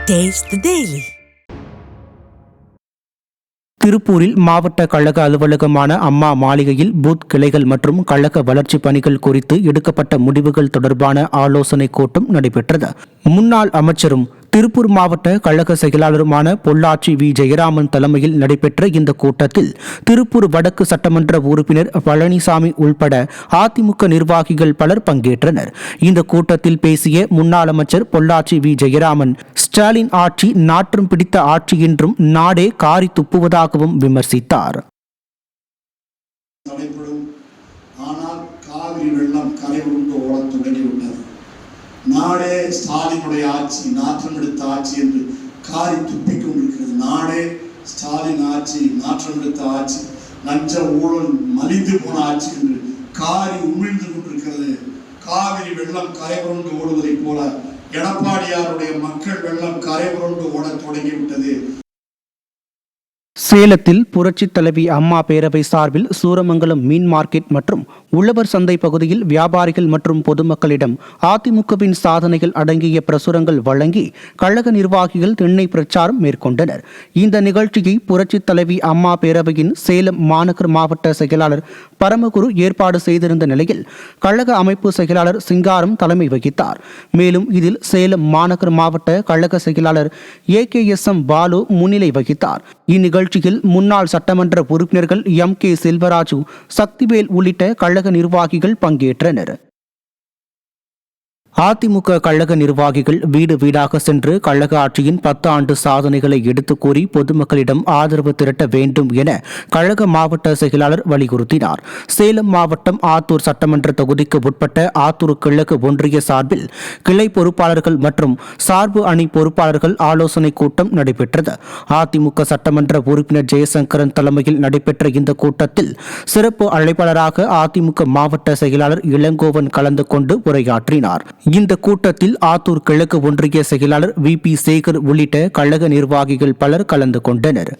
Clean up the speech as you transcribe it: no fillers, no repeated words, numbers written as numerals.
Taste the Daily. திருப்பூரில் மாவட்ட கழக அலுவலகமான அம்மா மாளிகையில் பூத் கிளைகள் மற்றும் கழக வளர்ச்சி பணிகள் குறித்து எடுக்கப்பட்ட முடிவுகள் தொடர்பான ஆலோசனைக் கூட்டம் நடைபெற்றது. முன்னாள் அமைச்சரும் திருப்பூர் மாவட்ட கழக செயலாளருமான பொள்ளாச்சி வி. ஜெயராமன் தலைமையில் நடைபெற்ற இந்த கூட்டத்தில் திருப்பூர் வடக்கு சட்டமன்ற உறுப்பினர் பழனிசாமி உள்பட அதிமுக நிர்வாகிகள் பலர் பங்கேற்றனர். இந்த கூட்டத்தில் பேசிய முன்னாள் அமைச்சர் பொள்ளாச்சி வி. ஜெயராமன், ஸ்டாலின் ஆட்சி நாற்றம் பிடித்த ஆட்சி என்றும் நாடே காரி துப்புவதாகவும் விமர்சித்தார். நாடே ஸ்டாலினுடைய ஆட்சி, நாற்றம் எடுத்த ஆட்சி என்று காரி துப்பிக் கொண்டிருக்கிறது. நாடே ஸ்டாலின் ஆட்சி, நாற்றம் எடுத்த ஆட்சி, லஞ்ச ஊழல் மலிந்து போன ஆட்சி என்று காரி உமிழ்ந்து கொண்டிருக்கிறது. காவிரி வெள்ளம் கரை புரண்டு ஓடுவதைப் போல எடப்பாடியாருடைய மக்கள் வெள்ளம் கரை புரண்டு ஓடத் தொடங்கிவிட்டது. சேலத்தில் புரட்சி தலைவி அம்மா பேரவை சார்பில் சூரமங்கலம் மீன் மார்க்கெட் மற்றும் உழவர் சந்தை பகுதியில் வியாபாரிகள் மற்றும் பொதுமக்களிடம் அதிமுகவின் சாதனைகள் அடங்கிய பிரசுரங்கள் வழங்கி கழக நிர்வாகிகள் திண்ணை பிரச்சாரம் மேற்கொண்டனர். இந்த நிகழ்ச்சியை புரட்சி தலைவி அம்மா பேரவையின் சேலம் மாநகர் மாவட்ட செயலாளர் பரமகுரு ஏற்பாடு செய்திருந்த நிலையில் கழக அமைப்பு செயலாளர் சிங்காரம் தலைமை வகித்தார். மேலும் இதில் சேலம் மாநகர் மாவட்ட கழக செயலாளர் AKSM பாலு முன்னிலை வகித்தார். இந்நிகழ்ச்சியில் முன்னாள் சட்டமன்ற உறுப்பினர்கள் MK செல்வராஜு, சக்திவேல் உள்ளிட்ட கழக நிர்வாகிகள் பங்கேற்றனர். அதிமுக கழக நிர்வாகிகள் வீடு வீடாக சென்று கழக ஆட்சியின் 10 ஆண்டு சாதனைகளை எடுத்துக் கூறி பொதுமக்களிடம் ஆதரவு திரட்ட வேண்டும் என கழக மாவட்ட செயலாளர் வலியுறுத்தினார். சேலம் மாவட்டம் ஆத்தூர் சட்டமன்ற தொகுதிக்கு உட்பட்ட ஆத்தூர் கிழக்கு ஒன்றிய சார்பில் கிளை பொறுப்பாளர்கள் மற்றும் சார்பு அணி பொறுப்பாளர்கள் ஆலோசனைக் கூட்டம் நடைபெற்றது. அதிமுக சட்டமன்ற உறுப்பினர் ஜெயசங்கரன் தலைமையில் நடைபெற்ற இந்த கூட்டத்தில் சிறப்பு அழைப்பாளராக அதிமுக மாவட்ட செயலாளர் இளங்கோவன் கலந்து கொண்டு உரையாற்றினார். இந்த கூட்டத்தில் ஆத்தூர் கிழக்கு ஒன்றிய செயலாளர் VP சேகர் உள்ளிட்ட கழக நிர்வாகிகள் பலர் கலந்து கொண்டனர்.